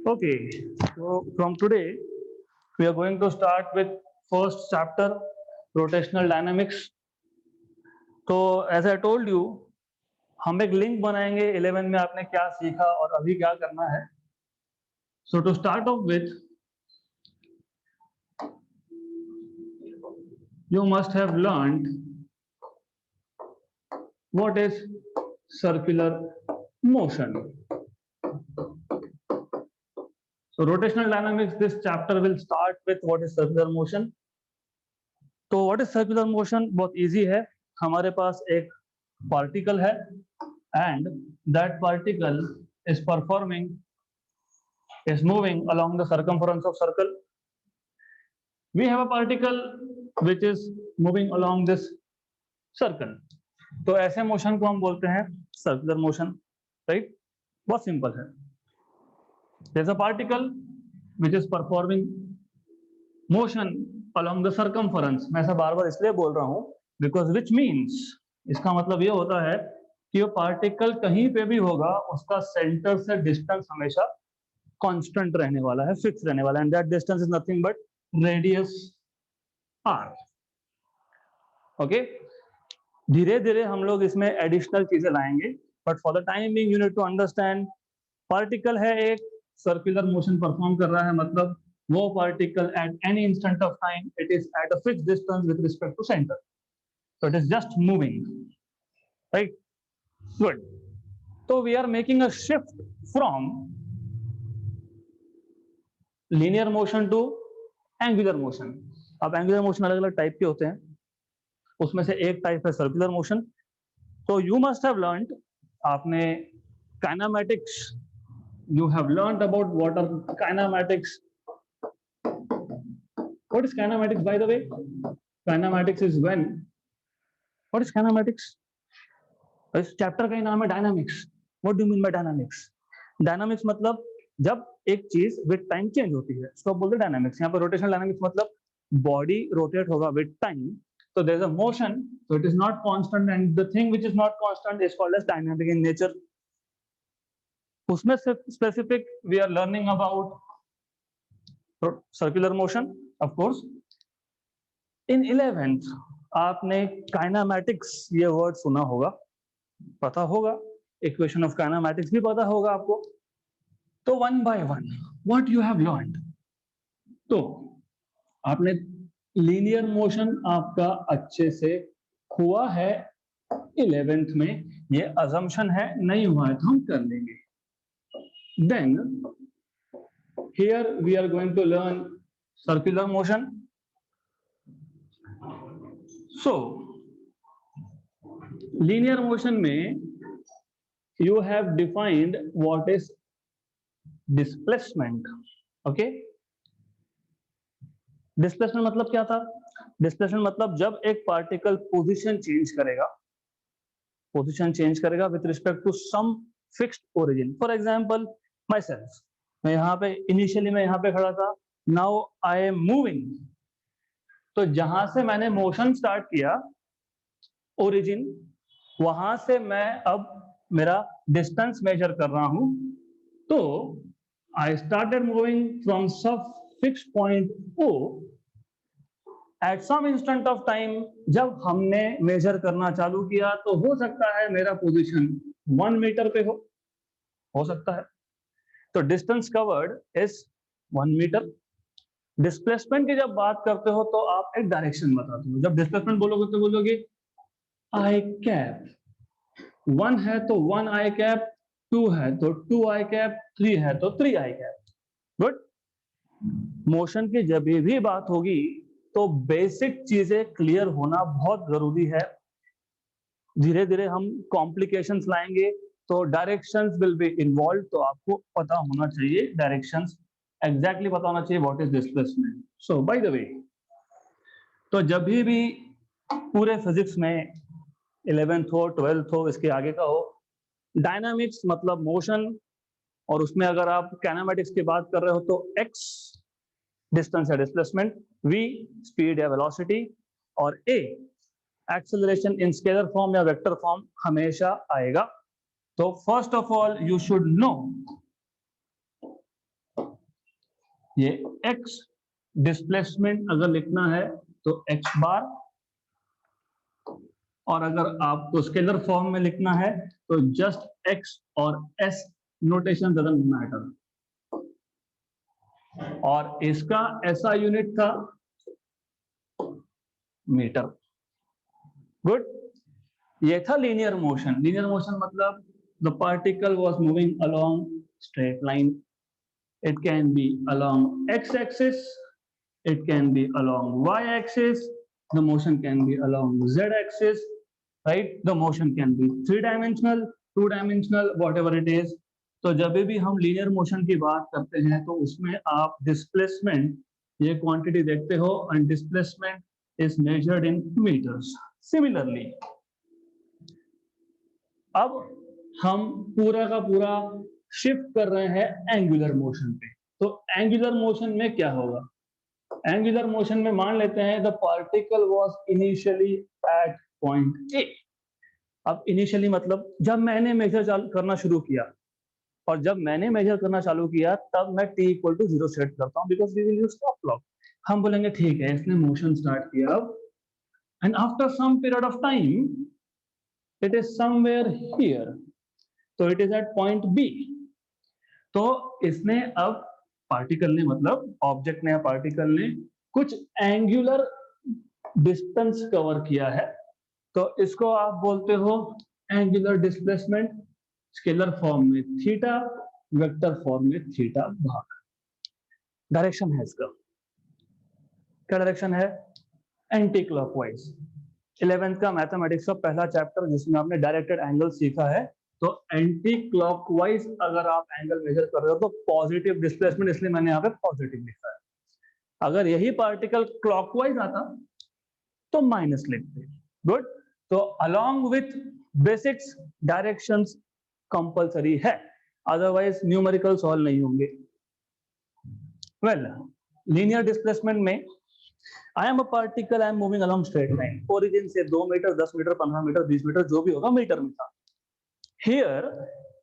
Okay, so from today we are going to start with first chapter, rotational dynamics. तो as I told you, हम एक link बनाएंगे 11 में आपने क्या सीखा और अभी क्या करना है. So to start off with, you must have learned what is circular motion. So rotational dynamics, this chapter will start with what is circular motion. तो what is circular motion? बहुत easy है. हमारे पास एक particle है and that particle is moving along the circumference of circle. We have a particle which is moving along this circle. तो ऐसे motion को हम बोलते हैं सर्कुलर मोशन, राइट? बहुत सिंपल है. There's a particle which is performing motion along the circumference. मैं ऐसा बार बार इसलिए बोल रहा हूं because which means, इसका मतलब ये होता है कि वो पार्टिकल कहीं पे भी होगा उसका सेंटर से डिस्टेंस हमेशा कांस्टेंट रहने वाला है, फिक्स रहने वाला है, and that distance is nothing but radius R. Okay, धीरे धीरे हम लोग इसमें एडिशनल चीजें लाएंगे, but for the time being you need to understand particle है एक सर्कुलर मोशन परफॉर्म कर रहा है, मतलब वो particle at any instant of time it is at a fixed distance with respect to centre, so it is just moving, right? Good. So we are making a shift from linear motion to angular motion. अब angular motion अलग अलग type के होते हैं, उसमें से एक type है सर्कुलर मोशन. तो you must have learned, आपने kinematics, you have learned about what are kinematics. What is kinematics, by the way? Kinematics is when, what is kinematics? इस चैप्टर का ही नाम है dynamics. What do you mean by dynamics? Dynamics मतलब जब एक चीज with time change होती है उसको बोलते हैं डायनामिक्स. यहाँ पर रोटेशनल डायनामिक्स मतलब बॉडी रोटेट होगा with time, so there is a motion, so it is not constant, and the thing which is not constant is called as dynamic in nature. उसमें specific we are learning about circular motion, of course. In 11th आपने kinematics ये word सुना होगा, पता होगा, equation of kinematics भी पता होगा आपको. तो one by one what you have learned. तो आपने लीनियर मोशन आपका अच्छे से हुआ है 11th में, ये अजम्पशन है, नहीं हुआ है तो हम कर लेंगे. Then here we are going to learn circular motion. So linear motion में you have defined what is displacement. okay, displacement मतलब क्या था? displacement मतलब जब एक पार्टिकल पोजीशन चेंज करेगा with respect to some fixed origin. For example myself, मैं यहाँ पे इनिशियली मैं यहाँ पे खड़ा था, नाउ आई एम मूविंग. तो जहां से मैंने मोशन स्टार्ट किया ओरिजिन, वहां से मैं अब मेरा डिस्टेंस मेजर कर रहा हूं. तो I started moving from some fix point O at some instant of time. जब हमने मेजर करना चालू किया तो हो सकता है मेरा पोजीशन 1 मीटर पे हो सकता है. तो distance covered is 1 metre. Displacement की जब बात करते हो तो आप एक डायरेक्शन बताते हो. जब डिस्प्लेसमेंट बोलोगे तो बोलोगे आई कैप. 1 है तो 1 आई कैप, 2 है तो 2 आई कैप, 3 है तो 3 आई कैप. गुड. मोशन की जब भी बात होगी तो बेसिक चीजें क्लियर होना बहुत जरूरी है. धीरे धीरे हम कॉम्प्लिकेशंस लाएंगे तो डायरेक्शंस विल बी इन्वॉल्व. तो आपको पता होना चाहिए डायरेक्शंस, एग्जैक्टली पता होना चाहिए what is displacement. So bye the वे, तो जब भी पूरे फिजिक्स में 11th हो 12th हो इसके आगे का हो, डायनामिक्स मतलब मोशन, और उसमें अगर आप काइनेमैटिक्स की बात कर रहे हो तो x डिस्टेंस या डिस्प्लेसमेंट, v स्पीड या वेलोसिटी, और a acceleration in scalar form या वेक्टर फॉर्म हमेशा आएगा. तो first of all you should know ये x डिस्प्लेसमेंट अगर लिखना है तो x बार, और अगर आपको स्केलर फॉर्म में लिखना है तो जस्ट x और s, नोटेशन डजंट मैटर। और इसका ऐसा यूनिट था मीटर। गुड। ये था लीनियर मोशन। लीनियर मोशन मतलब the particle was moving along straight line. It can be along x axis, it can be along y axis, the motion can be along z axis, right? The motion can be 3-dimensional, 2-dimensional, whatever it is. तो जब भी हम linear motion की बात करते हैं तो उसमें आप डिस्प्लेसमेंट ये क्वांटिटी देखते हो, and displacement is measured in metres. Similarly अब हम पूरा का पूरा शिफ्ट कर रहे हैं एंगुलर मोशन पे। तो एंगुलर मोशन में क्या होगा? एंगुलर मोशन में मान लेते हैं the particle was initially at point A. अब इनिशियली मतलब जब मैंने मेजर करना शुरू किया, और जब मैंने मेजर करना चालू किया तब मैं t इक्वल टू 0 सेट करता हूं, because we will use stop clock. हम बोलेंगे ठीक है इसने मोशन स्टार्ट किया, and after some period of time it is somewhere here, तो it is at point B. तो इसने अब पार्टिकल ने, मतलब ऑब्जेक्ट ने या पार्टिकल ने कुछ एंगुलर डिस्टेंस कवर किया है, तो इसको आप बोलते हो एंगुलर डिस्प्लेसमेंट। स्केलर फॉर्म में थीटा, वेक्टर फॉर्म में थीटा भाग। डायरेक्शन है इसका, क्या डायरेक्शन है? Anti clockwise. 11th का मैथमेटिक्स का पहला चैप्टर जिसमें आपने डायरेक्टेड एंगल सीखा है, तो एंटी क्लॉकवाइज अगर आप एंगल मेजर कर रहे हो तो पॉजिटिव डिस्प्लेसमेंट, इसलिए मैंने यहाँ पे पॉजिटिव लिखा है। अगर यही पार्टिकल क्लॉकवाइज आता तो माइनस लिखते। गुड। तो along with basics directions compulsory है, अदरवाइज न्यूमेरिकल सॉल्व नहीं होंगे। वेल, लीनियर डिस्प्लेसमेंट में I am a particle, I am moving along straight line. Origin से 2 मीटर, 10 मीटर, 15 मीटर, 20 मीटर, जो भी होगा मीटर में था। Here,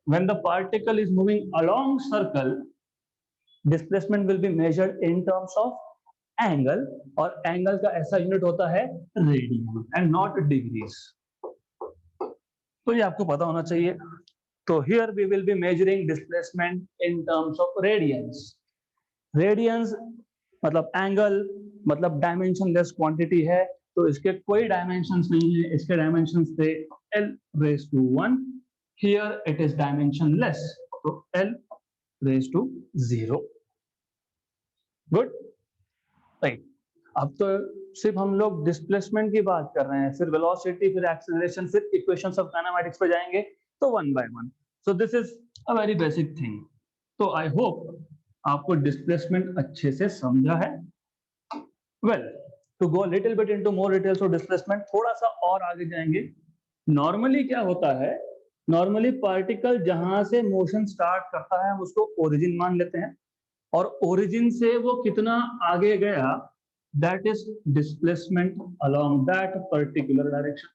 when the particle is moving along circle, displacement will be measured in terms of angle, और angle का ऐसा unit होता है रेडियन and not degrees। तो ये आपको पता होना चाहिए। तो here we will be measuring displacement in terms of radians। radians मतलब एंगल, मतलब डायमेंशनलेस क्वांटिटी है, तो इसके कोई डायमेंशंस नहीं है। इसके डायमेंशंस थे l⁻⁴ here it is dimensionless, तो l⁻�0। गुड। राइट। अब तो सिर्फ हम लोग डिस्प्लेसमेंट की बात कर रहे हैं, फिर वेलोसिटी, फिर एक्सेलरेशन, फिर इक्वेशंस ऑफ काइनेमैटिक्स पे जाएंगे, तो one by one. So this is a very basic thing. तो आई होप आपको डिस्प्लेसमेंट अच्छे से समझा है। Well, to go little bit into more details of displacement, थोड़ा सा और आगे जाएंगे। नॉर्मली क्या होता है, नॉर्मली पार्टिकल जहां से मोशन स्टार्ट करता है हम उसको ओरिजिन मान लेते हैं, और ओरिजिन से वो कितना आगे गया, that is displacement along that particular direction.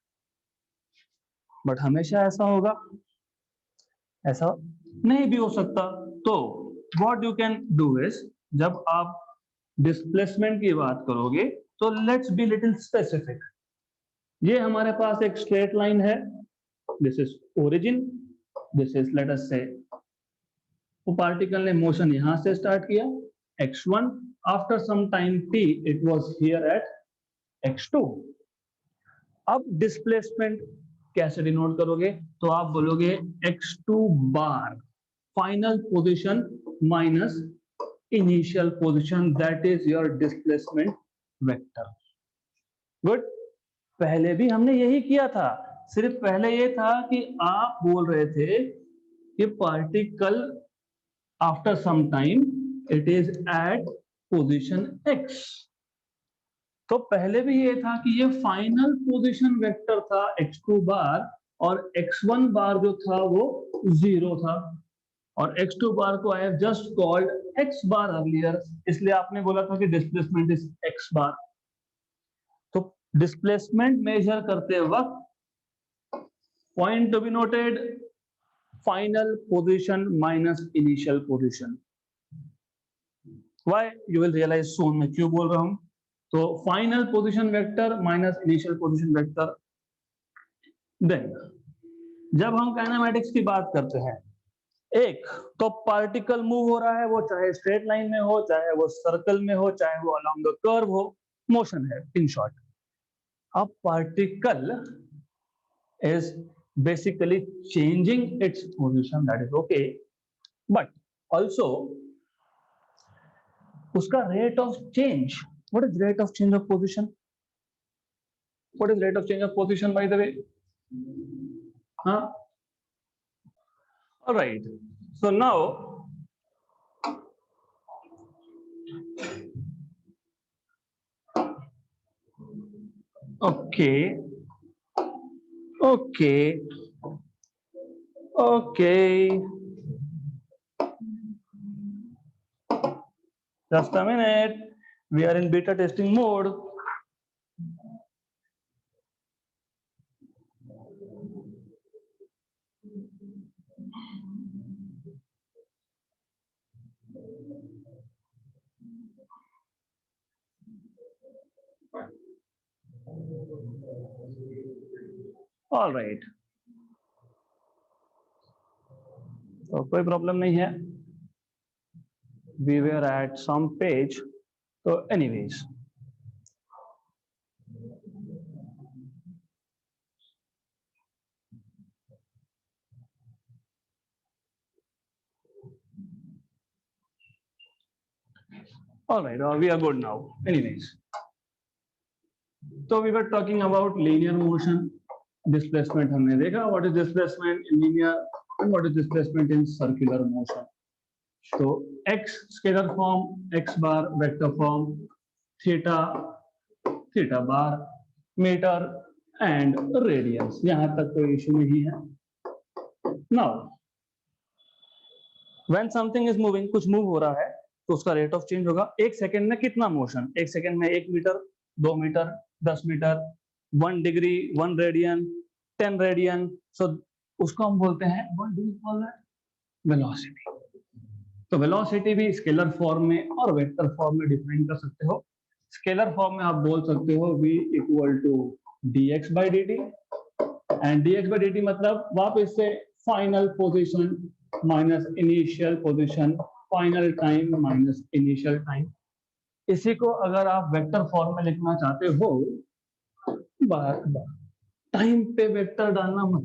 But हमेशा ऐसा होगा? ऐसा नहीं भी हो सकता। तो what you can do is, जब आप डिस्प्लेसमेंट की बात करोगे तो लेट्स बी लिटिल स्पेसिफिक। ये हमारे पास एक स्ट्रेट लाइन है, this is origin, this is let us से, वो पार्टिकल ने मोशन यहां से स्टार्ट किया x1, after some time t it was here at x2। अब डिस्प्लेसमेंट कैसे डिनोट करोगे? तो आप बोलोगे x2 bar final position minus initial position, that is your displacement vector. Good. पहले भी हमने यही किया था, सिर्फ पहले ये था कि आप बोल रहे थे कि particle after some time it is at position x। तो पहले भी ये था कि ये फाइनल पोजीशन वेक्टर था x2 बार, और x1 बार जो था वो 0 था, और x2 बार को I have just called x bar earlier, इसलिए आपने बोला था कि डिस्प्लेसमेंट इज x बार। तो डिस्प्लेसमेंट मेजर करते वक्त point to be noted, final position minus initial position. Why you will realize soon मैं क्यों बोल रहा हूं. तो final position vector minus initial position vector. Then जब हम काइनेमैटिक्स की बात करते हैं, एक तो पार्टिकल मूव हो रहा है, वो चाहे स्ट्रेट लाइन में हो, चाहे वो सर्कल में हो, चाहे वो अलोंग द कर्व हो, मोशन है इन शॉर्ट. अब particle is basically changing its position, that is okay, but also उसका rate of change. What is rate of change of position? What is rate of change of position, by the way? Huh? All right. So now okay. Just a minute. We are in beta testing mode. All right. तो कोई problem नहीं है. We were at some page. So anyways. All right, we are good now. Anyways. So we were talking about linear motion. Displacement हमने देखा. What is displacement in linear and what is displacement in circular motion? So x scalar form, x bar vector form, theta bar, meter and radians. यहाँ तक कोई issue नहीं है. Now when something is moving, कुछ move हो रहा है तो उसका rate of change होगा. एक सेकंड में कितना मोशन? एक सेकंड में 1 metre, 2 metre, 10 metre, 1 degree, 1 radian, 10 radian. So उसको हम बोलते हैं what do we call that? Velocity. तो वेलोसिटी भी स्केलर फॉर्म में और वेक्टर फॉर्म में डिफाइन कर सकते हो. स्केलर फॉर्म में आप बोल सकते हो v equal to dx by dt and dx by dt मतलब वापस से final position minus initial position, final time minus initial time. इसी को अगर आप वेक्टर फॉर्म में लिखना चाहते हो, टाइम पे वेक्टर डालना मत.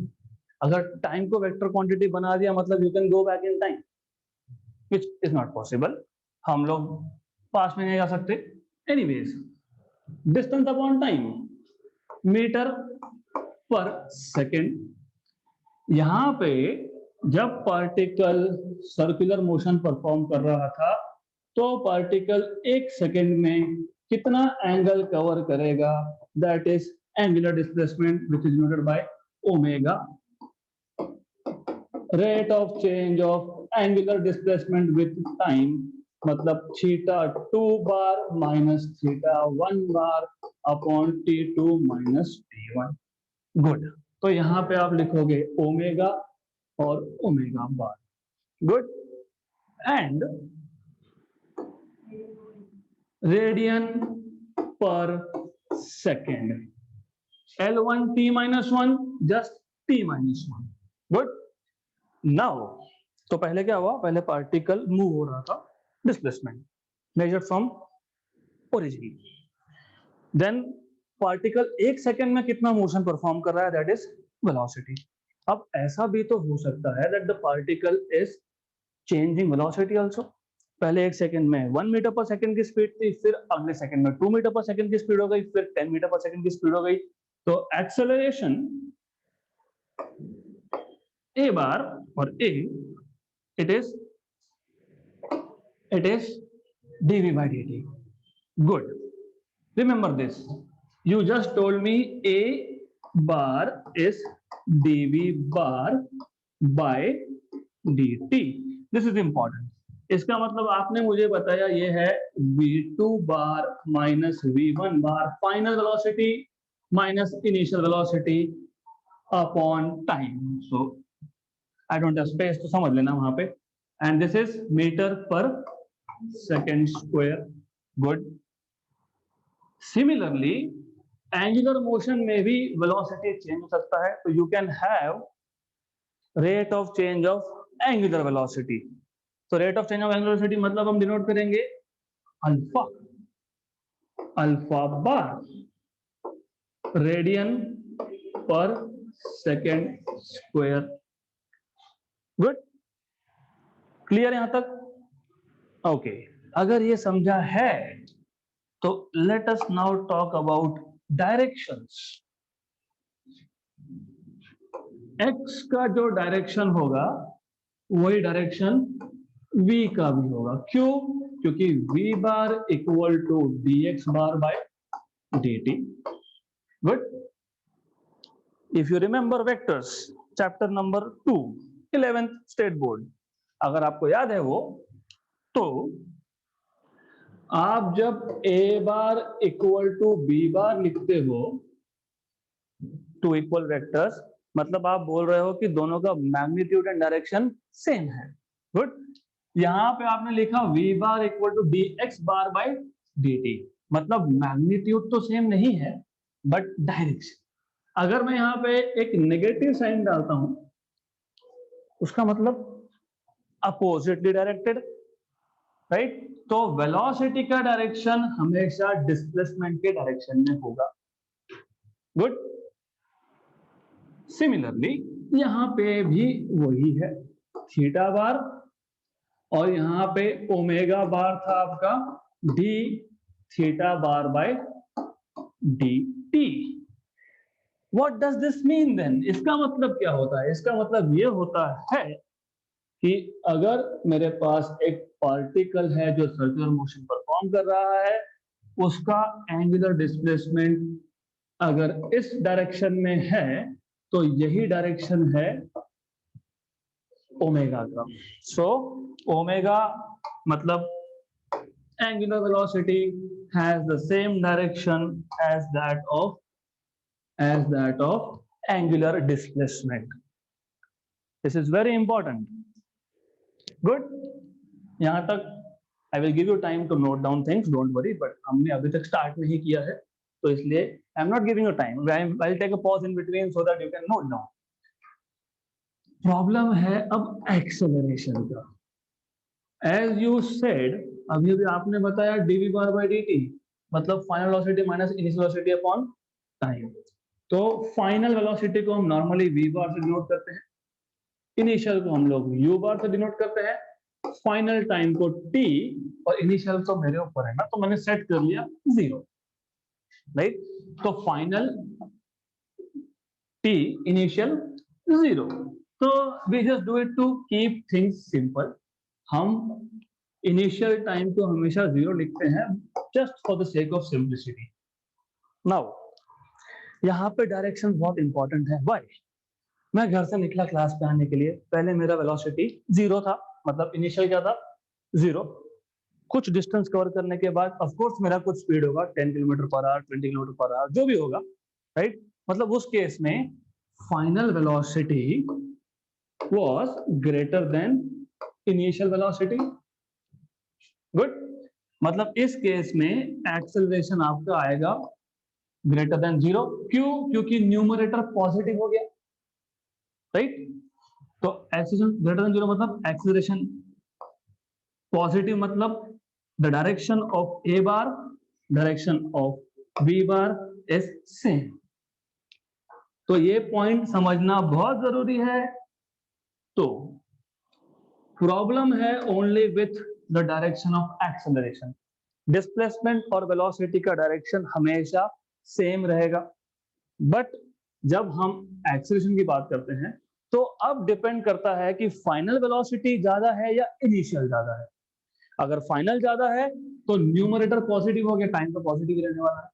अगर टाइम को वेक्टर क्वांटिटी बना दिया मतलब you can go back in time, which is not possible. हम लोग पास में नहीं जा सकते. Anyways, distance upon time, metre पर सेकेंड. यहां पे जब पार्टिकल सर्कुलर मोशन परफॉर्म कर रहा था तो पार्टिकल 1 सेकेंड में कितना एंगल कवर करेगा? That is angular displacement which is noted by omega. Rate of change of angular displacement with time मतलब theta 2 bar minus theta 1 bar upon t2 minus t1. Good. तो यहां पे आप लिखोगे omega और omega bar. Good. And radian पर second, L1 t minus 1 just t minus 1. Good. Now तो पहले क्या हुआ? पहले पार्टिकल मूव हो रहा था, displacement measured from origin. Then particle 1 second में कितना मोशन परफॉर्म कर रहा है? That is velocity. अब ऐसा भी तो हो सकता है that the particle is changing velocity also. पहले 1 सेकेंड में 1 मीटर पर सेकेंड की स्पीड थी, फिर अगले सेकेंड में 2 मीटर पर सेकेंड की स्पीड हो गई, फिर 10 मीटर पर सेकेंड की स्पीड हो गई. तो एक्सेलरेशन a बार और a it is dv by dt. Good. Remember this. You just told me a bar is dv bar by dt. This is important. इसका मतलब आपने मुझे बताया ये है v2 bar minus v1 bar final velocity minus initial velocity upon time. So I don't have space तो समझ लेना वहां पे. एंड दिस इज मीटर पर second square. Good. Similarly angular motion में भी वेलोसिटी चेंज हो सकता है, तो you can have rate of change of angular velocity. तो rate of change of angular velocity मतलब हम डिनोट करेंगे अल्फा, अल्फा बार रेडियन पर सेकेंड स्क्वायर. गुड. क्लियर यहां तक? ओके. अगर ये समझा है तो let us now talk about directions. X का जो डायरेक्शन होगा वही डायरेक्शन v का भी होगा. क्यों? क्योंकि v bar equal to dx bar by dt. Good. If you remember vectors chapter number 2 11th state board, अगर आपको याद है वो, तो आप जब a bar equal to b bar लिखते हो, टू इक्वल वेक्टर्स, मतलब आप बोल रहे हो कि दोनों का मैग्नीट्यूड एंड डायरेक्शन सेम है. गुड. यहां पे आपने लिखा v bar equal to dx bar by dt, मतलब मैग्नीट्यूड तो सेम नहीं है बट डायरेक्शन. अगर मैं यहां पे एक नेगेटिव साइन डालता हूं, उसका मतलब अपोजिटली डायरेक्टेड, राइट? तो वेलोसिटी का डायरेक्शन हमेशा डिस्प्लेसमेंट के डायरेक्शन में होगा. गुड. सिमिलरली यहां पे भी वही है, थीटा बार, और यहां पे ओमेगा बार था आपका D theta bar by D T. What does this mean then? इसका मतलब क्या होता है? इसका मतलब ये होता है कि अगर मेरे पास एक पार्टिकल है जो सर्कुलर मोशन परफॉर्म कर रहा है, उसका एंगुलर डिस्प्लेसमेंट अगर इस डायरेक्शन में है, तो यही डायरेक्शन है ओमेगा का. सो ओमेगा मतलब angular velocity has the same direction as that of angular displacement. This is very important. Good. यहां तक I will give you time to note down things, don't worry, but हमने अभी तक start नहीं किया है, तो इसलिए I am not giving you time. I'll take a pause in between so that you can note down. Problem है अब एक्सेलरेशन का. As you said, अभी अभी आपने बताया dv बार बाय dt मतलब final velocity minus initial velocity upon time. तो final velocity को हम नॉर्मली v बार से डिनोट करते हैं, इनिशियल को हम लोग u बार से डिनोट करते हैं, फाइनल टाइम को t, और इनिशियल तो मेरे ऊपर है ना, तो मैंने सेट कर लिया 0, राइट? तो फाइनल t, इनिशियल 0. तो we just do it to keep things simple. हम इनिशियल टाइम को हमेशा 0 लिखते हैं just for the sake of simplicity. Now यहाँ पे डायरेक्शन बहुत इंपॉर्टेंट है. व्हाई? मैं घर से निकला क्लास पे आने के लिए, पहले मेरा वेलोसिटी 0 था, मतलब इनिशियल क्या था 0. कुछ डिस्टेंस कवर करने के बाद ऑफ कोर्स मेरा कुछ स्पीड होगा, 10 kilometre per hour, 20 kilometre per hour, जो भी होगा, राइट? मतलब उस केस में final velocity was greater than initial velocity. Good. मतलब इस केस में एक्सेलरेशन आपका आएगा ग्रेटर देन 0. क्यों? क्योंकि न्यूमरेटर पॉजिटिव हो गया, राइट? तो एक्सेलरेशन ग्रेटर देन 0 मतलब एक्सेलरेशन पॉजिटिव, मतलब the direction of A bar, direction of B bar is same. तो ये पॉइंट समझना बहुत जरूरी है. तो प्रॉब्लम है only with the direction of acceleration. Displacement और वेलोसिटी का डायरेक्शन हमेशा सेम रहेगा, बट जब हम एक्सेलरेशन की बात करते हैं तो अब डिपेंड करता है कि फाइनल वेलोसिटी ज्यादा है या इनिशियल ज्यादा है. अगर फाइनल ज्यादा है तो न्यूमरेटर पॉजिटिव हो गया, टाइम तो पॉजिटिव रहने वाला है,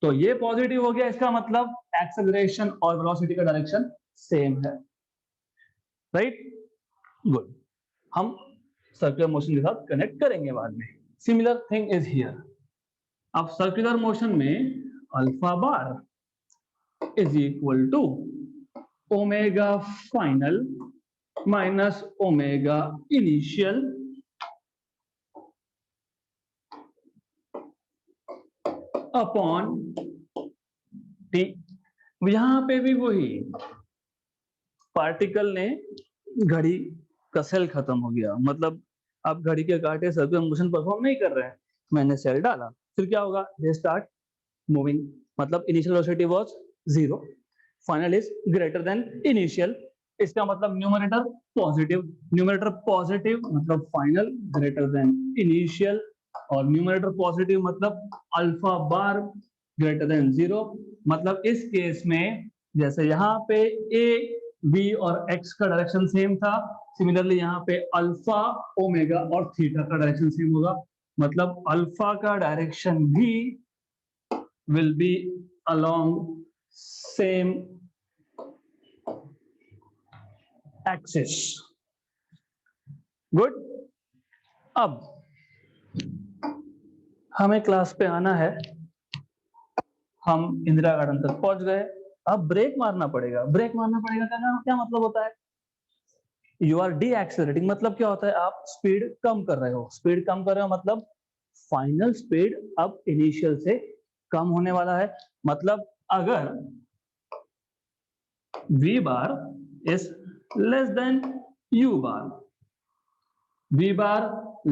तो ये पॉजिटिव हो गया, इसका मतलब एक्सेलरेशन और वेलोसिटी का डायरेक्शन सेम है, राइट? गुड. हम सर्कुलर मोशन के साथ कनेक्ट करेंगे बाद में. Similar thing is here. अब सर्कुलर मोशन में alpha bar is equal to omega final minus omega initial upon T. यहां पे भी वही पार्टिकल ने घड़ी का सेल खत्म हो गया, मतलब अब घड़ी के कांटे सर्कुलर मोशन परफॉर्म नहीं कर रहे हैं। मैंने सेल डाला, फिर क्या होगा, दे स्टार्ट मूविंग, मतलब initial velocity was 0, final is greater than initial. इसका मतलब न्यूमरेटर पॉजिटिव, न्यूमरेटर पॉजिटिव मतलब फाइनल ग्रेटर देन इनिशियल, और न्यूमरेटर पॉजिटिव मतलब अल्फा बार ग्रेटर देन 0। मतलब इस केस में जैसे यहाँ पे ए बी और एक्स का डायरेक्शन सेम था, सिमिलरली यहाँ पे अल्फा ओमेगा और थीटा का डायरेक्शन सेम होगा, मतलब अल्फा का डायरेक्शन भी will be along same axis. Good. अब हमें क्लास पे आना है, हम इंदिरा गार्डन तक पहुंच गए, अब ब्रेक मारना पड़ेगा। ब्रेक मारना पड़ेगा क्या मतलब होता है, यू आर डी एक्सेलरेटिंग, मतलब क्या होता है, आप स्पीड कम कर रहे हो। स्पीड कम कर रहे हो मतलब फाइनल स्पीड अब इनिशियल से कम होने वाला है। मतलब अगर v bar is less than u bar, v bar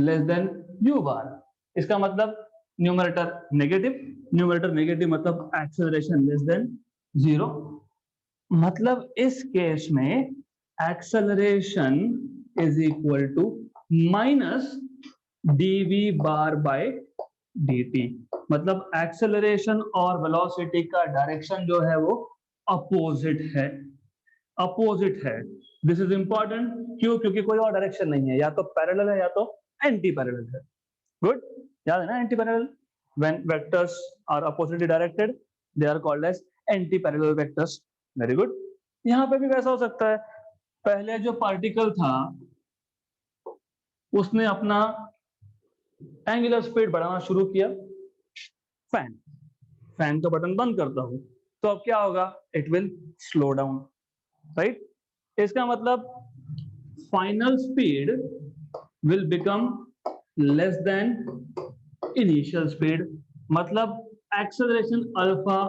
less than u bar, इसका मतलब न्यूमरेटर नेगेटिव, न्यूमरेटर नेगेटिव मतलब एक्सेलरेशन लेस देन 0। मतलब इस केस में acceleration is equal to minus dv bar by dt। मतलब एक्सेलरेशन और velocity का direction जो है वो अपोजिट है, अपोजिट है। दिस इज इंपॉर्टेंट, क्यों, क्योंकि कोई और डायरेक्शन नहीं है, या तो पैरेलल है या तो एंटी पैरेलल है। गुड, याद है ना anti parallel, when vectors are oppositely directed they are called as anti parallel vectors. Very good. यहाँ पे भी वैसा हो सकता है, पहले जो पार्टिकल था उसने अपना एंगुलर स्पीड बढ़ाना शुरू किया, फैन, फैन का बटन बंद करता हूं तो अब क्या होगा, it will slow down, right. इसका मतलब final speed will become less than initial speed, मतलब acceleration alpha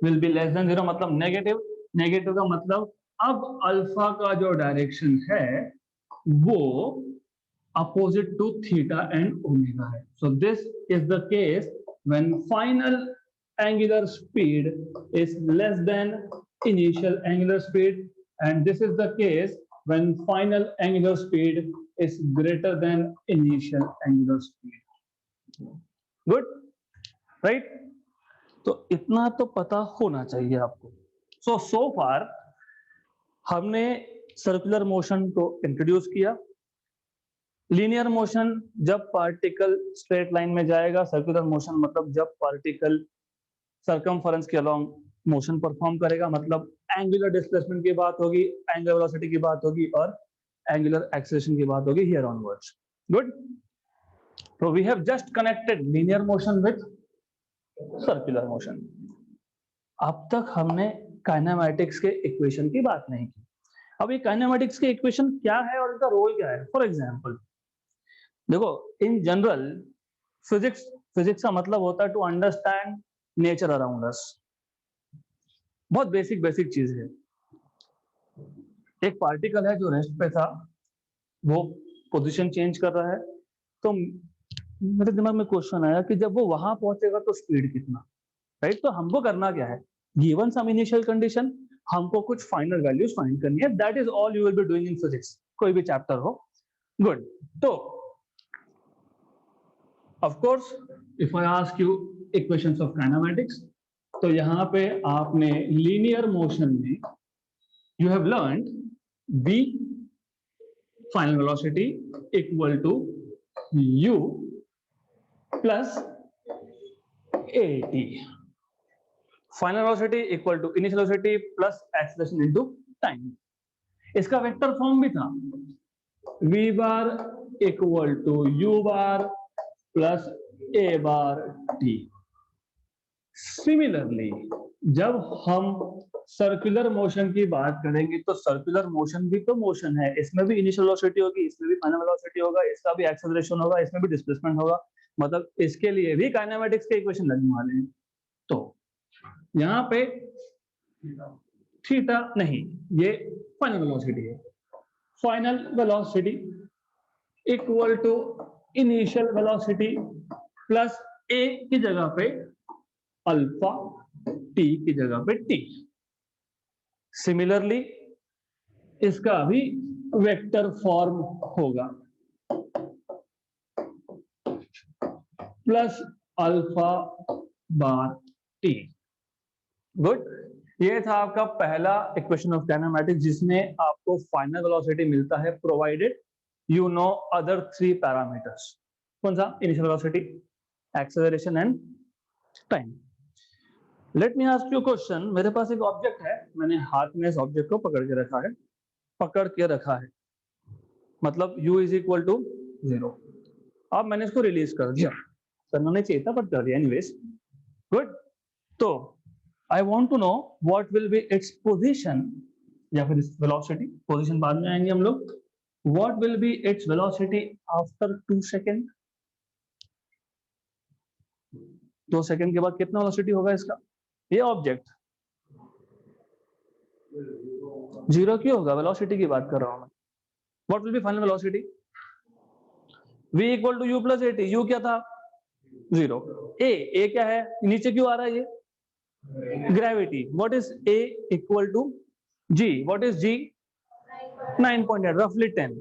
will be less than 0, मतलब नेगेटिव। नेगेटिव का मतलब अब अल्फा का जो डायरेक्शन है वो opposite to theta and omega है। So this is the case when final angular speed is less than initial angular speed, and this is the case when final angular speed is greater than initial angular speed. Good, right? तो इतना तो पता होना चाहिए आपको। So far हमने circular motion को introduce किया। लीनियर मोशन जब पार्टिकल स्ट्रेट लाइन में जाएगा, सर्कुलर मोशन मतलब जब पार्टिकल सर्कमफरेंस के अलोंग मोशन परफॉर्म करेगा, मतलब एंगुलर डिस्प्लेसमेंट की बात होगी, एंगुलर वेलोसिटी की बात होगी और एंगुलर एक्सेलरेशन की बात होगी हियर ऑनवर्ड्स। गुड, तो we have just connected linear motion with circular motion. अब तक हमने काइनेमैटिक्स के इक्वेशन की बात नहीं की। अब ये काइनेमैटिक्स के इक्वेशन क्या है और इनका रोल क्या है। फॉर एग्जांपल देखो, इन जनरल फिजिक्स का मतलब होता है to understand nature around us. बहुत बेसिक चीज है। एक पार्टिकल है जो रेस्ट पे था, वो पोजीशन चेंज कर रहा है, तो मेरे दिमाग में क्वेश्चन आया कि जब वो वहां पहुंचेगा तो स्पीड कितना, राइट। तो हमको करना क्या है, गिवन सम इनिशियल कंडीशन, हमको कुछ फाइनल वैल्यूज फाइंड करनी है। That is all you will be doing in physics, कोई भी चैप्टर हो। गुड, तो Of course, if I ask you equations of kinematics, तो यहाँ पे आपने linear motion में you have learned v final velocity equal to u plus at, final velocity equal to initial velocity plus acceleration into time। इसका vector form भी था, v bar equal to u bar plus A bar T. Similarly जब हम circular motion की बात करेंगे तो circular motion भी तो मोशन है, इसमें भी इनिशियल वेलोसिटी होगी, इसमें भी फाइनल वेलोसिटी होगा, इसका भी एक्सेलरेशन होगा, इसमें भी डिस्प्लेसमेंट होगा। मतलब इसके लिए भी काइनेमेटिक्स के इक्वेशन लगने वाले हैं। तो यहाँ पे थीटा नहीं, ये फाइनल वेलोसिटी है। Final velocity equal to initial velocity plus a की जगह पे अल्फा, टी की जगह पे टी। सिमिलरली इसका भी वेक्टर फॉर्म होगा plus alpha bar T. Good. ये था आपका पहला इक्वेशन ऑफ काइनेमैटिक्स जिसमें आपको फाइनल वेलोसिटी मिलता है provided you know other 3 parameters. कौन सा? Initial velocity, acceleration and time. Let me ask you question. मेरे पास एक ऑब्जेक्ट है, मैंने हाथ में इस ऑब्जेक्ट को पकड़ के रखा है, मतलब u इज इक्वल टू 0। अब मैंने इसको रिलीज कर दिया, करना नहीं चाहिए था बट कर दिया एनीवेज। गुड। तो I want to know what will be its position या फिर velocity, position बाद में आएंगे हम लोग। What will be its velocity after 2 second? 2 second के बाद कितना velocity होगा इसका? ये ऑब्जेक्ट 0 क्यों होगा? velocity की बात कर रहा हूं मैं। What will be final velocity? v equal to u plus at। u क्या था? 0। a क्या है? नीचे क्यों आ रहा है ये? Gravity. What is A equal to G? What is G? 9.8, roughly 10।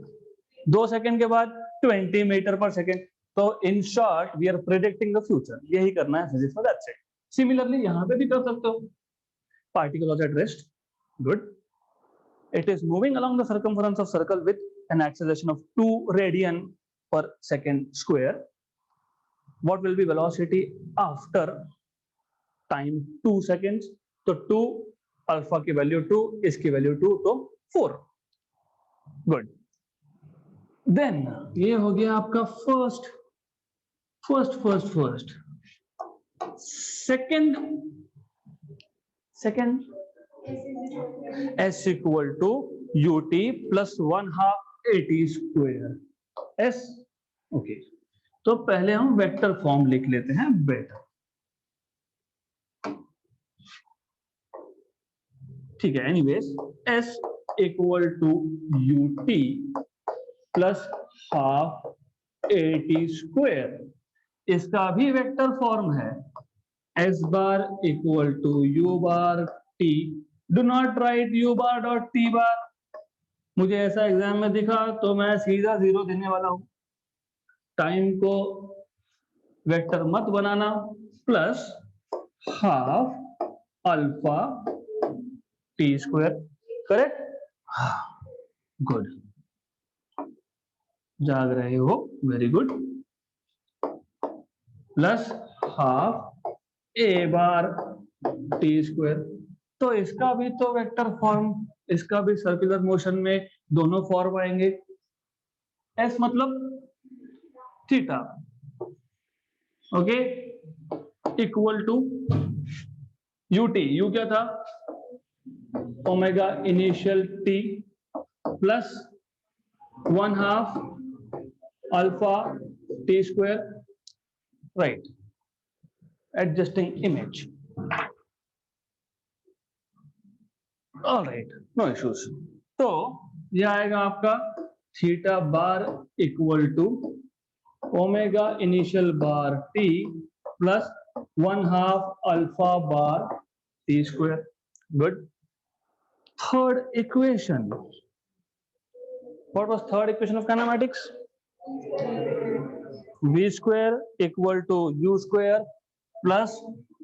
2 second के बाद 20 मीटर पर सेकेंड। तो in short we are predicting the future. यही करना है फिजिक्स में, दैट्स इट। सिमिलरली यहाँ पे भी कर सकते हो। Particle was at rest. Good. It is moving along the circumference of circle with an acceleration of 2 radian per second square. What will be velocity after time 2 seconds? तो 2 alpha की value 2, इसकी value 2, तो 4। Good. Then ये हो गया आपका first. Second s equal to ut plus 1/2 at square s। Okay, तो पहले हम वेक्टर फॉर्म लिख लेते हैं बेटर। ठीक है, anyways s equal to ut plus 1/2 at square, इसका भी वेक्टर फॉर्म है s bar equal to u bar t। Do not write u bar dot t bar. मुझे ऐसा एग्जाम में दिखा तो मैं सीधा 0 देने वाला हूं। टाइम को वेक्टर मत बनाना। Plus 1/2 alpha T square. Correct? Good, जाग रहे हो, very good. Plus 1/2 a bar T square. तो इसका भी तो वेक्टर फॉर्म, इसका भी सर्कुलर मोशन में दोनों फॉर्म आएंगे। एस मतलब theta, okay, equal to UT. U क्या था? Omega initial T plus 1/2 alpha T square. Right, adjusting image. Alright, no issues. तो यह आएगा आपका theta bar equal to omega initial bar T plus 1/2 alpha bar T square. Good. Third equation, what was third equation of kinematics? v square equal to u square plus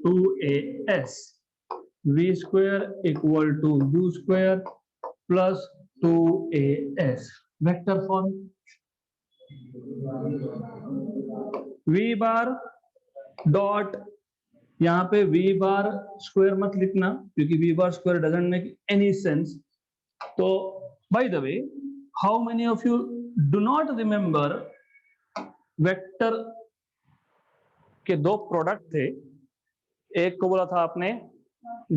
2as। v square equal to u square plus 2as। Vector form v bar dot, यहाँ पे v bar square मत लिखना क्योंकि v bar square doesn't make any sense. तो by the way, how many of you do not remember vector के 2 product थे? एक को बोला था आपने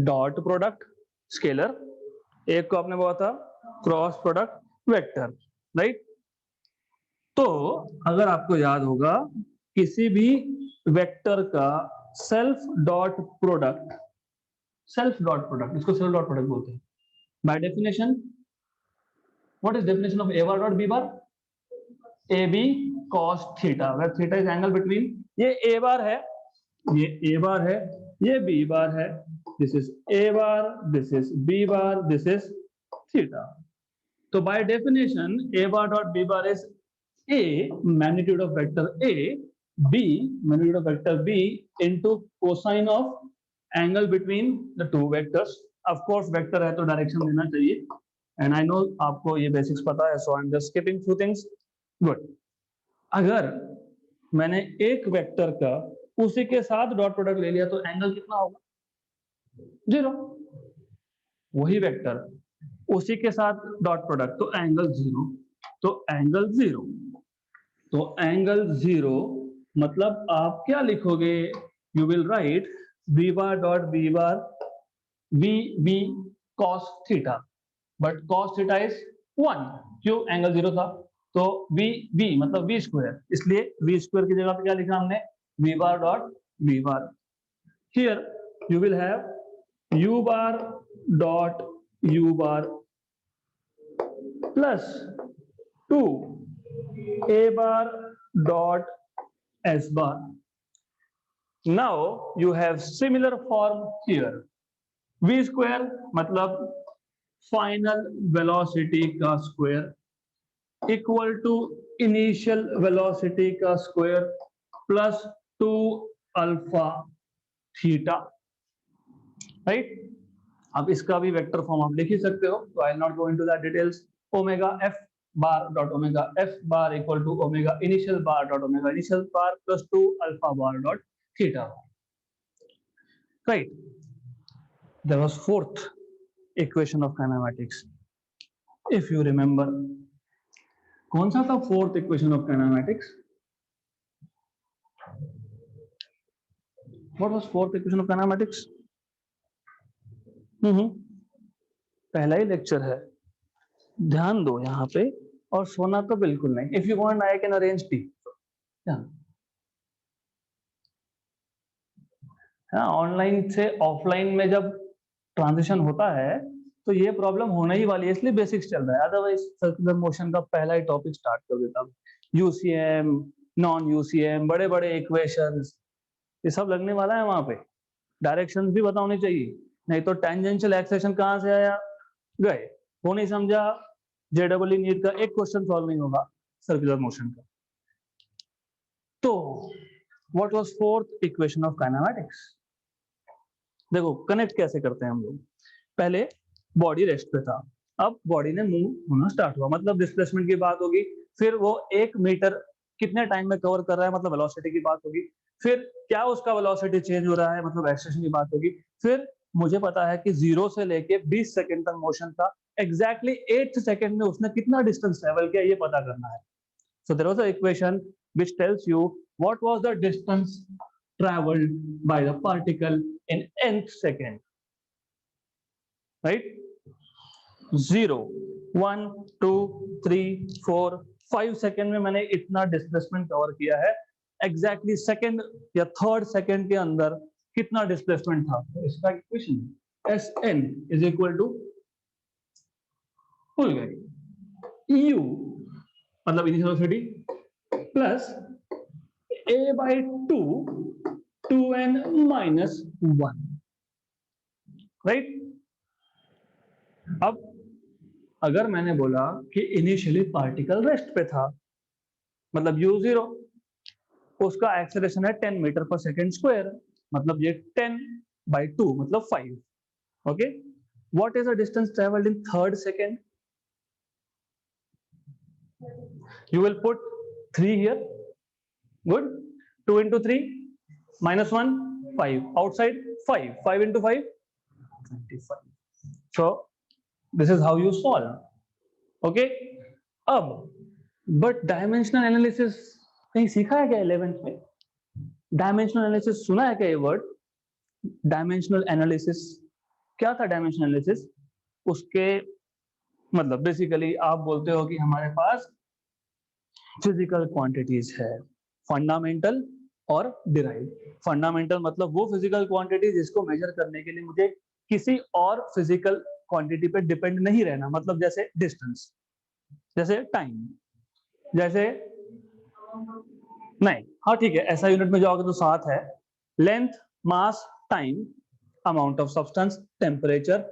डॉट प्रोडक्ट स्केलर, एक को आपने बोला था क्रॉस प्रोडक्ट वेक्टर, राइट? तो अगर आपको याद होगा किसी भी वेक्टर का self dot product, self dot product, इसको सेल्फ डॉट प्रोडक्ट बोलते हैं by definition. What is definition of A bar dot B bar? A B cos theta, where theta is angle between, ये ए बार है, ये A बार है, ये b bar है, this is a bar, this is b bar, this is theta. तो by definition a bar dot B bar is a magnitude of vector a, b magnitude of vector b into cosine of angle between the two vectors. Of course vector है तो direction देना चाहिए, and I know आपको ये basics पता है, so I'm just skipping few things. Good. अगर मैंने एक वेक्टर का उसी के साथ डॉट प्रोडक्ट ले लिया तो एंगल कितना होगा? 0. वही वेक्टर उसी के साथ डॉट प्रोडक्ट तो एंगल 0, तो एंगल 0, तो एंगल 0 मतलब आप क्या लिखोगे? You will write B bar dot B bar V B cos theta, but cos theta is 1, क्यों? एंगल 0 था, तो वी वी मतलब वी स्क्वायर, इसलिए वी स्क्वायर की जगह पे क्या लिखा हमने? V bar dot V bar. Here you will have U bar dot U bar plus 2 a bar dot s bar. Now you have similar form here. v square मतलब final velocity का square equal to initial velocity का square plus 2 alpha theta, right? अब इसका भी vector form आप लिख ही सकते हो, तो I not go into that details. Omega F bar dot omega f bar equal to omega initial bar dot omega initial bar plus 2 alpha bar dot theta. Right. There was fourth equation of kinematics. If you remember, कौन सा था fourth equation of kinematics? What was fourth equation of kinematics? पहला ही lecture है, ध्यान दो यहाँ पे, और सोना तो बिल्कुल नहीं. If you want I can arrange T. हाँ, ऑनलाइन से ऑफलाइन में जब ट्रांजिशन होता है तो ये प्रॉब्लम होने ही वाली है, इसलिए बेसिक्स चल रहा है, अदरवाइज सर्कुलर मोशन का पहला ही टॉपिक स्टार्ट कर देता हूँ. यूसीएम, नॉन यूसीएम, बड़े बड़े इक्वेशंस, ये सब लगने वाला है वहां पे. डायरेक्शंस भी पता होनी चाहिए, नहीं तो टेंजेंशियल एक्सेशन कहाँ से आया, गए, वो नहीं समझा, जेडब्ल्यू नीट का एक क्वेश्चन सॉल्व नहीं होगा सर्कुलर मोशन का. तो what was fourth equation of kinematics? देखो कनेक्ट कैसे करते हैं हम लोग. पहले बॉडी रेस्ट पे था, अब बॉडी ने मूव होना स्टार्ट हुआ, मतलब डिस्प्लेसमेंट की बात होगी, फिर वो 1 मीटर कितने टाइम में कवर कर रहा है, मतलब वेलोसिटी की बात होगी, फिर क्या उसका वेलोसिटी चेंज हो रहा है, मतलब एक्सेलेरेशन की बात होगी, फिर मुझे पता है कि 0 से लेके 20 सेकंड तक मोशन था, एग्जैक्टली 8 सेकंड में उसने कितना डिस्टेंस ट्रेवल किया ये पता करना है. So there was a equation which tells you what was the distance traveled by the particle in nth second, right? 0, 1, 2, 3, 4, 5 second में मैंने इतना डिस्प्लेसमेंट कवर किया है, एग्जैक्टली सेकेंड या थर्ड सेकेंड के अंदर कितना डिस्प्लेसमेंट था. तो इसका equation Sn is equal to, भूल गए, u मतलब initial velocity plus a by 2 2n minus 1, right? अब अगर मैंने बोला कि इनिशियली पार्टिकल रेस्ट पे था, मतलब u0, उसका एक्सेलरेशन है 10 मीटर पर सेकेंड स्क्वायर, मतलब ये 10 by 2 मतलब 5. Okay, what is the distance travelled in third second? You will put 3 here. Good. 2 into 3 minus 1 5, outside 5, 5 into 5 25. so this is how you solve. okay, अब but dimensional analysis कहीं सीखा है क्या 11th में? Dimensional analysis सुना है क्या ये वर्ड? डायमेंशनल एनालिसिस क्या था? डायमेंशनल एनालिसिस उसके मतलब बेसिकली आप बोलते हो कि हमारे पास फिजिकल क्वांटिटीज है, फंडामेंटल और डिराइव। फंडामेंटल मतलब वो फिजिकल क्वांटिटी जिसको मेजर करने के लिए मुझे किसी और फिजिकल क्वांटिटी पे डिपेंड नहीं रहना, मतलब जैसे डिस्टेंस, जैसे टाइम, जैसे नहीं, हाँ ठीक है, ऐसा यूनिट में जाओगे तो 7 है, length, mass, time, amount of substance, temperature,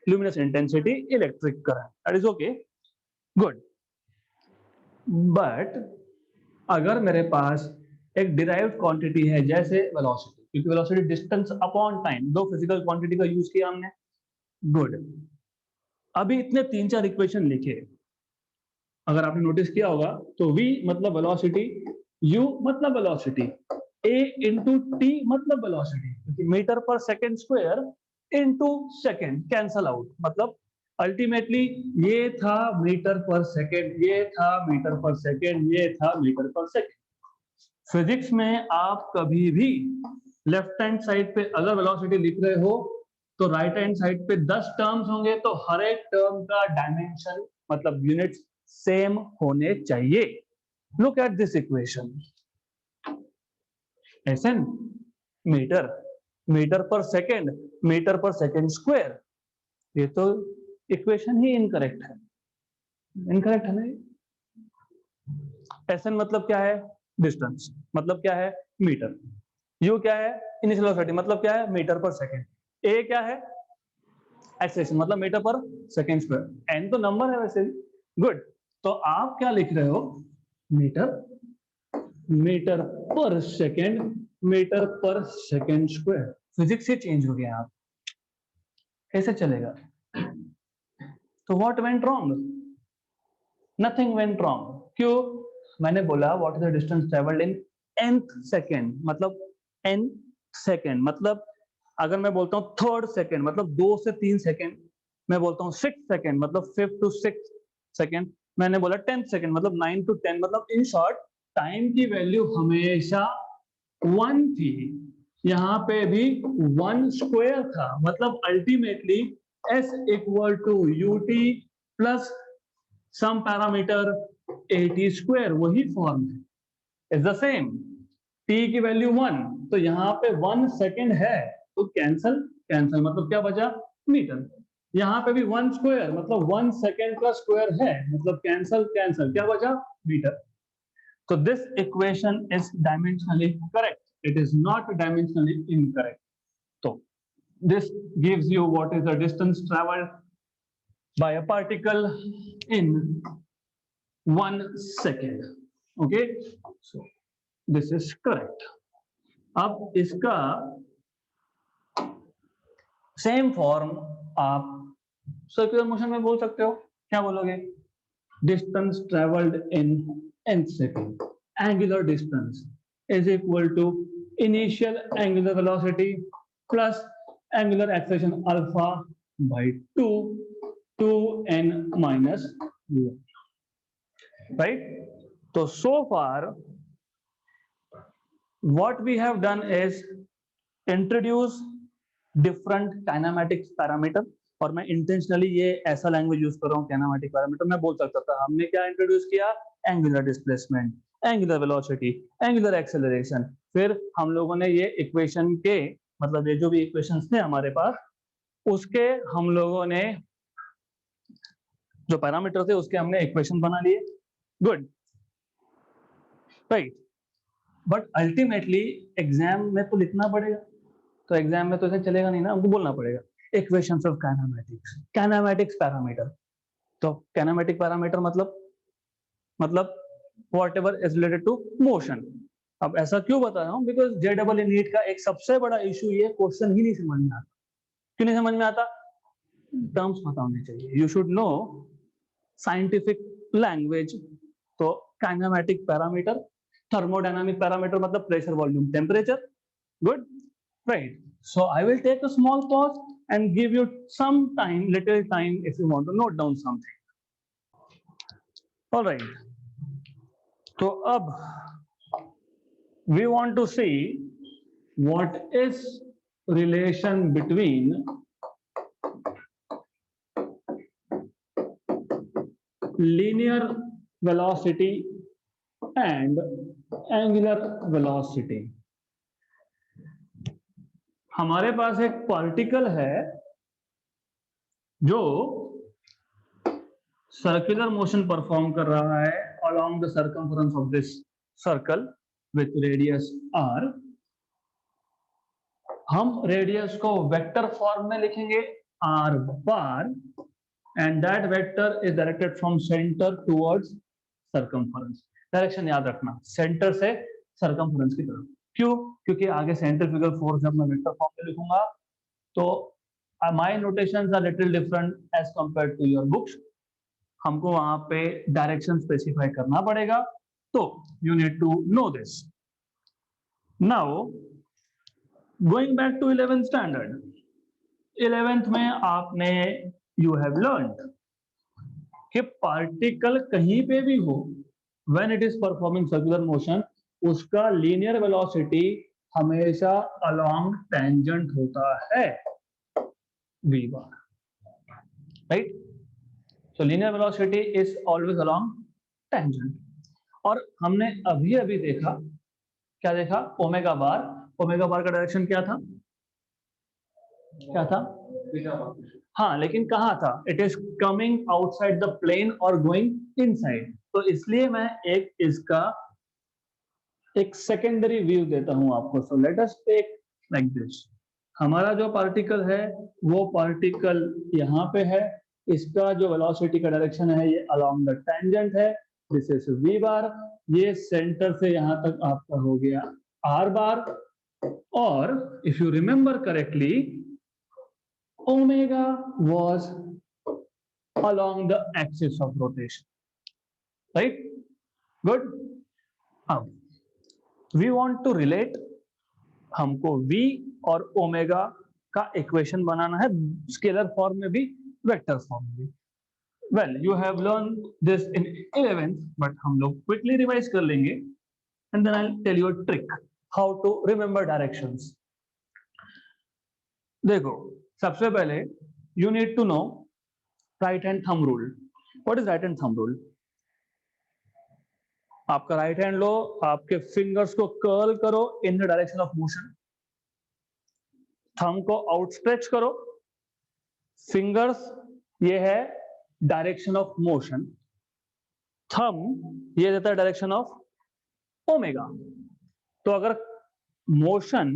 luminous intensity, electric current, that is okay, good। but अगर मेरे पास एक डिराइव्ड क्वांटिटी है जैसे वेलोसिटी, क्योंकि वेलोसिटी डिस्टेंस अपॉन टाइम, दो फिजिकल क्वांटिटी का यूज किया हमने, गुड। अभी इतने 3-4 इक्वेशन लिखे, अगर आपने नोटिस किया होगा तो v मतलब वेलोसिटी, u मतलब वेलोसिटी, a इंटू टी मतलब वेलोसिटी, क्योंकि मीटर पर second square into second cancel out, मतलब अल्टीमेटली ये था मीटर पर सेकेंड, ये था मीटर पर सेकेंड, ये था मीटर पर सेकेंड। फिजिक्स में आप कभी भी लेफ्ट हैंड साइड पे अगर वेलोसिटी लिख रहे हो तो राइट हैंड साइड पे 10 टर्म्स होंगे, तो हर एक टर्म का डायमेंशन मतलब यूनिट सेम होने चाहिए। Look at this equation, SN metre, metre पर सेकेंड, मीटर पर सेकेंड स्क्वायर, ये तो इक्वेशन ही इनकरेक्ट है, इनकरेक्ट है ना। एसएन मतलब क्या है, डिस्टेंस, मतलब क्या है, मीटर। यू क्या है, इनिशियल वेलोसिटी, मतलब क्या है, मीटर पर सेकेंड। ए क्या है, एक्सेलेरेशन, मतलब मीटर पर सेकेंड स्क्वायर। एन तो नंबर है वैसे भी, गुड। तो आप क्या लिख रहे हो, मीटर, मीटर पर सेकेंड, मीटर पर सेकेंड स्क्वायर। फिजिक्स से चेंज हो गया, आप कैसे चलेगा। तो what went wrong, nothing went wrong. क्यों, मैंने बोला what is the distance travelled in nth second, मतलब n सेकेंड, मतलब अगर मैं बोलता हूँ थर्ड सेकेंड मतलब 2 से 3 सेकेंड, मैं बोलता हूँ 6 सेकेंड मतलब 5 to 6 सेकेंड, मैंने बोला 10 सेकेंड मतलब 9 to 10, मतलब इन शॉर्ट टाइम की वैल्यू हमेशा 1 थी, यहाँ पे भी 1 स्क्वायर था, मतलब ultimately s equal to ut plus some parameter at square, वही फॉर्म है, इज द सेम। t की वैल्यू 1, तो यहाँ पे 1 सेकेंड है तो कैंसल, कैंसल मतलब क्या बचा, मीटर। यहाँ पे भी 1 स्क्वायर मतलब 1 सेकेंड का स्क्वायर है, मतलब कैंसल, कैंसल, क्या बचा, metre. So this equation is dimensionally correct. It is not dimensionally incorrect. So this gives you what is the distance traveled by a particle in 1 second. Okay. So this is correct. अब इसका same form आप circular motion में बोल सकते हो, क्या बोलोगे, distance travelled in nth second, angular distance is equal to initial angular velocity plus angular acceleration alpha by 2 2n minus 1, right? तो so far what we have done is introduce different kinematics parameter, और मैं intentionally ये ऐसा language use कर रहा हूँ kinematic parameter, मैं बोल सकता था हमने क्या इंट्रोड्यूस किया, angular displacement, angular velocity, angular acceleration, फिर हम लोगों ने ये इक्वेशन के मतलब ये जो भी इक्वेशंस थे हमारे पास उसके हम लोगों ने जो पैरामीटर थे उसके हमने इक्वेशन बना लिए, good, right. But ultimately exam में तो लिखना पड़ेगा, तो एग्जाम में तो ऐसे चलेगा नहीं ना, हमको बोलना पड़ेगा equations of kinematics, kinematics parameter. तो काइनेमैटिक पैरामीटर मतलब whatever is related to motion. अब ऐसा क्यों बता रहा हूं, बिकॉज जेईई नीट का एक सबसे बड़ा इशू ये क्वेश्चन ही नहीं समझ में आता। क्यों नहीं समझ में आता, टर्म्स पता होने चाहिए, you should know scientific language. तो काइनेमैटिक पैरामीटर, थर्मोडायनामिक पैरामीटर मतलब pressure, volume, temperature, good, right? So I will take a small pause and give you some time, little time, if you want to note down something. All right. So अब we want to see what is relation between linear velocity and angular velocity. हमारे पास एक particle है जो circular motion perform कर रहा है along the circumference of this circle with radius r। हम radius को वेक्टर फॉर्म में लिखेंगे r bar and that vector is directed from center towards circumference। Direction याद रखना, सेंटर से सर्कमफ्रेंस की तरफ। क्यों? क्योंकि आगे सेंट्रीफ्यूगल फोर्स जब मैं वेक्टर फॉर्म में लिखूंगा तो my notations are little different as compare to your books. हमको वहां पे डायरेक्शन स्पेसिफाई करना पड़ेगा, तो you need to know this. Now going back to 11th standard, 11th में आपने यू हैव लर्न्ड कि पार्टिकल कहीं पे भी हो when it is performing circular motion, उसका लीनियर वेलोसिटी हमेशा अलोंग टेंजेंट होता है v bar, right? So linear velocity is always along tangent. और हमने अभी अभी देखा, क्या देखा? ओमेगा बार। ओमेगा बार का डायरेक्शन क्या था? क्या था? हाँ, लेकिन कहाँ था? It is coming outside the plane और गोइंग इनसाइड। तो इसलिए मैं एक इसका एक सेकेंडरी व्यू देता हूं आपको। So let us take like this. हमारा जो पार्टिकल है वो पार्टिकल यहाँ पे है, इसका जो वेलोसिटी का डायरेक्शन है ये अलोंग द टेंजेंट है, दिस इज v बार। ये सेंटर से यहाँ तक आपका हो गया r बार। और if you remember correctly, omega was along the axis of rotation, right? Good. अब we want to relate, हमको v और ओमेगा का इक्वेशन बनाना है, स्केलर फॉर्म में भी वेक्टर फॉर्म में भी। Well, you have learn this in 11th, but हम लोग क्विकली रिवाइज कर लेंगे and then I will tell you a trick how to remember directions. देखो, सबसे पहले you need to know right hand thumb rule. What is right hand thumb rule? आपका right hand लो, आपके फिंगर्स को curl करो इन the direction of motion, thumb को outstretch करो, फिंगर्स ये है डायरेक्शन ऑफ मोशन, थंब ये देता है डायरेक्शन ऑफ ओमेगा। तो अगर motion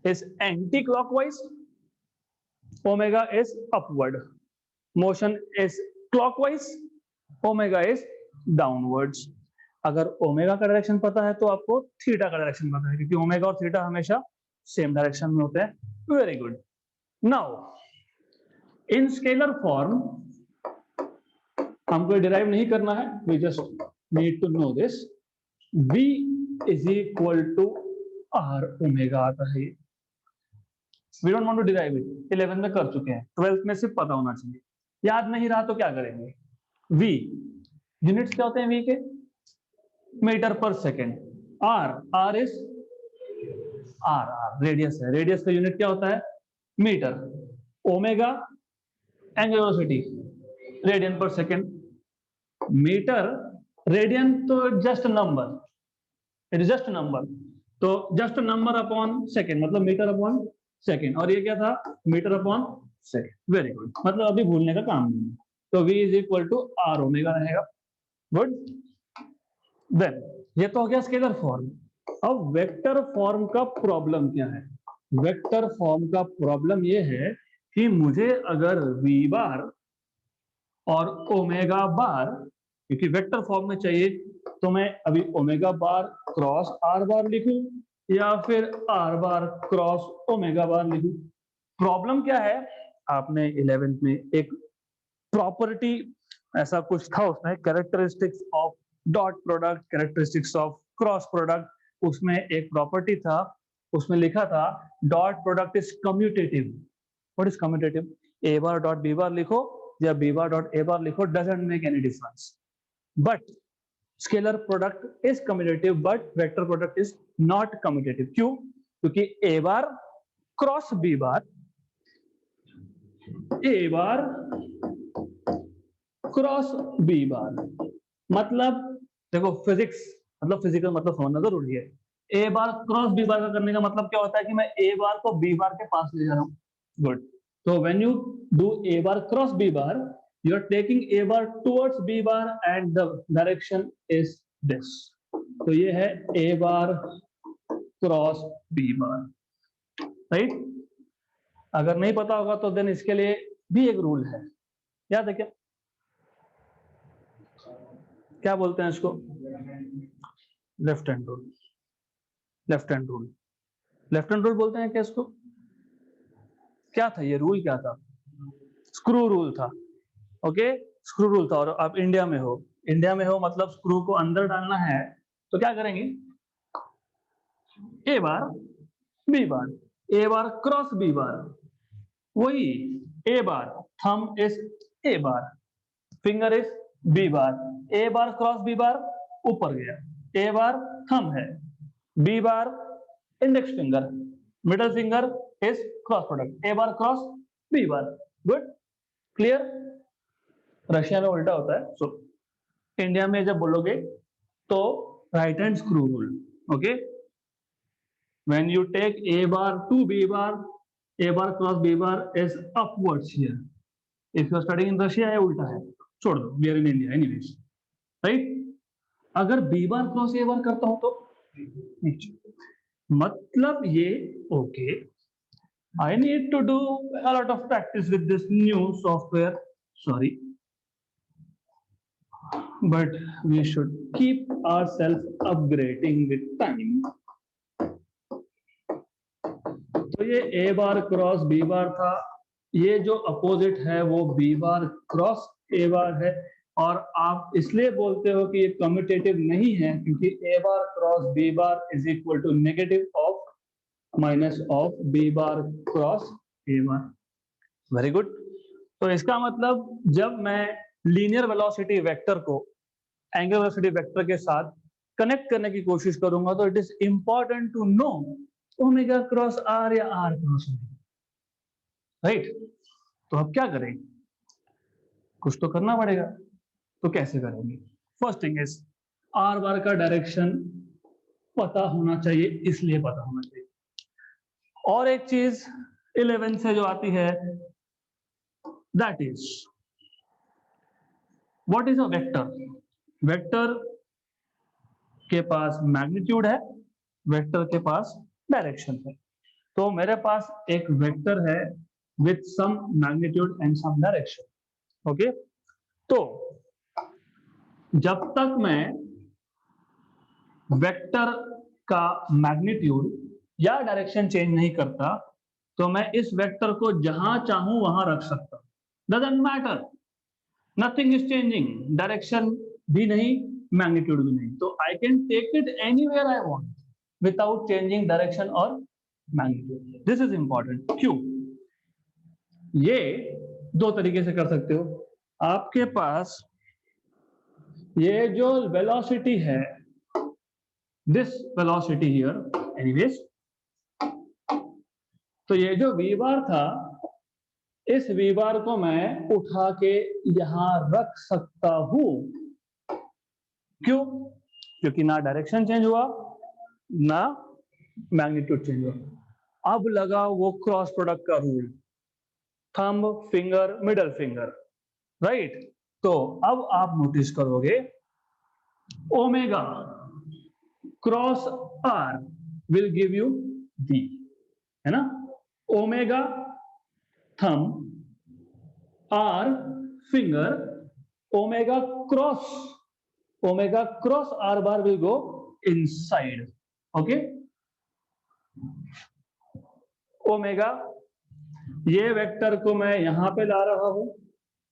is anti clockwise, omega is upward, motion is clockwise, omega is downwards. अगर ओमेगा का डायरेक्शन पता है तो आपको थीटा का डायरेक्शन पता है, क्योंकि ओमेगा और थीटा हमेशा सेम डायरेक्शन में होते हैं। Very good. Now in scalar form हमको डिराइव नहीं करना है, we just need to know this, v is equal to r omega आता है। We don't want to derive it, 11th में कर चुके हैं, 12th में सिर्फ पता होना चाहिए। याद नहीं रहा तो क्या करेंगे? v यूनिट्स क्या होते हैं v के? मीटर पर second. r is r radius है, रेडियस का यूनिट क्या होता है? Metre. Omega angular velocity radian पर सेकेंड। मीटर रेडियन तो just number, it is just number, तो जस्ट नंबर अपॉन सेकेंड, मतलब मीटर अपॉन सेकेंड। और ये क्या था? Metre upon second. Very good, मतलब अभी भूलने का काम नहीं है। तो v is equal to r omega रहेगा। गुड। देन ये तो हो गया स्केलर फॉर्म। अब वेक्टर फॉर्म का प्रॉब्लम क्या है? वेक्टर फॉर्म का प्रॉब्लम ये है कि मुझे अगर v बार और ओमेगा बार, क्योंकि वेक्टर फॉर्म में चाहिए, तो मैं अभी ओमेगा बार क्रॉस आर बार लिखूं या फिर आर बार क्रॉस ओमेगा बार लिखूं। प्रॉब्लम क्या है? आपने 11th में एक प्रॉपर्टी ऐसा कुछ था, उसमें characteristics of dot product, characteristics of cross product, उसमें एक प्रॉपर्टी था, उसमें लिखा था dot product is commutative. What is commutative? A bar dot B bar लिखो या B bar dot A bar लिखो, doesn't make any difference. But scalar product is commutative but vector product is not commutative. क्यों? क्योंकि ए bar cross B bar, ए bar cross B bar, मतलब देखो physics मतलब physical मतलब समझना जरूरी है। A bar cross B bar का करने का मतलब क्या होता है कि मैं ए बार को बी बार के पास ले जा रहा हूँ। गुड। तो when you do A bar cross B bar, you are taking A bar towards B bar and the direction is this. तो ये है A bar cross B bar, right. अगर नहीं पता होगा तो देन इसके लिए भी एक रूल है, याद है क्या? क्या बोलते हैं इसको? Left hand rule. Left hand rule, left hand rule बोलते हैं क्या इसको? क्या था ये रूल, क्या था? स्क्रू रूल था। ओके, स्क्रू रूल था। और आप इंडिया में हो, इंडिया में हो मतलब स्क्रू को अंदर डालना है तो क्या करेंगे? A bar b bar, A bar cross B bar, वही a bar, thumb is a bar, finger is b bar, A bar cross B bar ऊपर गया, ए बार थंब है, b bar index finger, middle finger is cross product, a bar cross B bar. Good, clear? Russia में उल्टा होता है। So India में जब बोलोगे तो right hand screw rule. Okay, when you take a bar to b bar, a bar cross b bar is upwards here. If you are studying in Russia, ये उल्टा है, छोड़ दो, we are in India anyways, right? अगर b bar cross a bar करता हूं तो नीचे, मतलब ये okay, I need to do a lot of practice with this new software, sorry, but we should keep ourselves upgrading with time. तो ये A bar cross B bar था, ये जो अपोजिट है वो बी बार क्रॉस ए बार है। और आप इसलिए बोलते हो कि ये कम्यूटेटिव नहीं है क्योंकि ए bar cross B bar is equal to negative of minus of B bar cross a bar. Very good. तो इसका मतलब जब मैं लीनियर वेलोसिटी वेक्टर को एंगुलर वेलोसिटी वेक्टर के साथ कनेक्ट करने की कोशिश करूंगा तो it is important to know omega cross r या आर क्रॉस ओमेगा, राइट। तो अब क्या करें? कुछ तो करना पड़ेगा। तो कैसे करेंगे? फर्स्ट थिंग इज आर बार का डायरेक्शन पता होना चाहिए, इसलिए पता होना चाहिए। और एक चीज 11 से जो आती है, that is what is a vector. Vector के पास मैग्नीट्यूड है, वेक्टर के पास डायरेक्शन है। तो मेरे पास एक वेक्टर है with some magnitude and some direction. Okay, तो जब तक मैं वेक्टर का मैग्नीट्यूड या डायरेक्शन चेंज नहीं करता तो मैं इस वेक्टर को जहां चाहूं वहां रख सकता, doesn't matter, nothing is changing, direction भी नहीं, मैग्नीट्यूड भी नहीं। तो I can take it anywhere I want without changing direction और मैग्नीट्यूड। This is important. क्यों? ये दो तरीके से कर सकते हो। आपके पास ये जो वेलोसिटी है, दिस वेलोसिटी हियर एनीवेज, तो ये जो वी बार था, इस वी बार को मैं उठा के यहां रख सकता हूं। क्यों? क्योंकि ना डायरेक्शन चेंज हुआ ना मैग्नीट्यूड चेंज हुआ। अब लगा वो क्रॉस प्रोडक्ट का rule, thumb finger middle finger, right. तो अब आप नोटिस करोगे omega cross R will give you D, है ना। Omega thumb R finger, omega cross are bar will go inside. Okay, omega, ये वेक्टर को मैं यहां पे ला रहा हूं,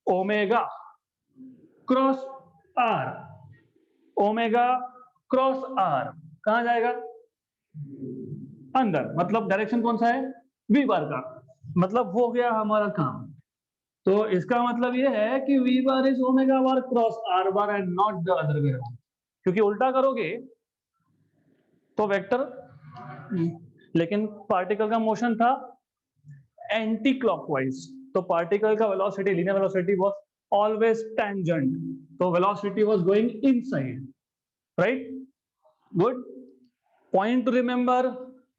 omega cross R, omega cross R कहां जाएगा? अंदर। मतलब डायरेक्शन कौन सा है? वी बार का। मतलब हो गया हमारा काम। तो इसका मतलब ये है कि V bar is omega bar cross are bar and not the other way around. क्योंकि उल्टा करोगे तो वेक्टर, लेकिन पार्टिकल का मोशन था एंटी क्लॉकवाइज, तो पार्टिकल का velocity, linear velocity was always tangent, तो velocity was going inside. Right, good point to remember,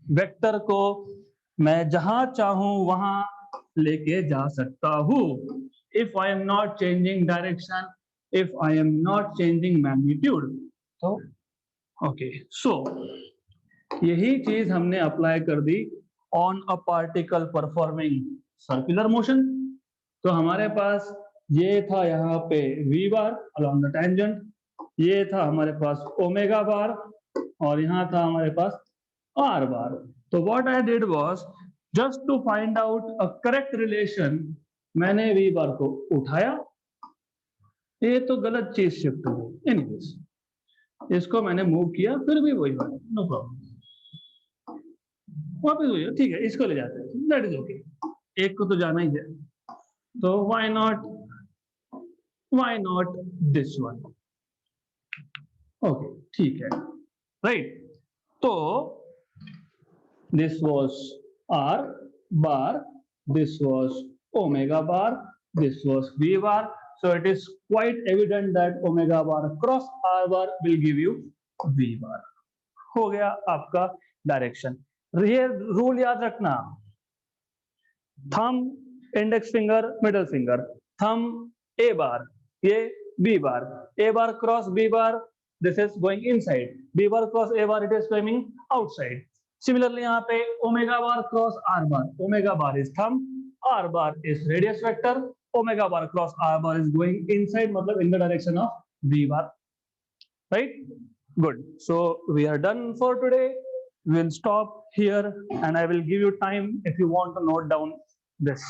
vector को मैं जहां चाहूं वहां लेके जा सकता हूं if I am not changing direction, if I am not changing magnitude. तो ओके, सो यही चीज हमने अप्लाई कर दी on a particle performing circular motion. तो हमारे पास ये था यहाँ पे v bar along the tangent, ये था हमारे पास ओमेगा बार, और यहाँ था हमारे पास r बार। तो what I did was just to find out a correct relation, मैंने v बार को उठाया, ये तो गलत चीज शिफ्ट हो गई, एनीवेज इसको मैंने मूव किया, फिर भी वही बात, नो प्रॉब्लम, वापस वही, ठीक है इसको ले जाते हैं, दैट इज ओके, एक को तो जाना ही है, तो why not this one, okay ठीक है, राइट। तो this was r bar, this was omega bar, this was v bar, so it is quite evident that omega bar cross r bar will give you v bar। हो गया आपका direction. ये rule याद रखना, thumb, index finger, middle finger, thumb a bar, ये b bar, A bar cross B bar, this is going inside, b bar cross a bar, it is coming outside. Similarly यहाँ पे omega bar cross are bar, omega bar is thumb, r bar is radius vector, omega bar cross are bar is going inside, मतलब in the direction of B bar, right? Good, so we are done for today, we'll stop here and I will give you time if you want to note down this.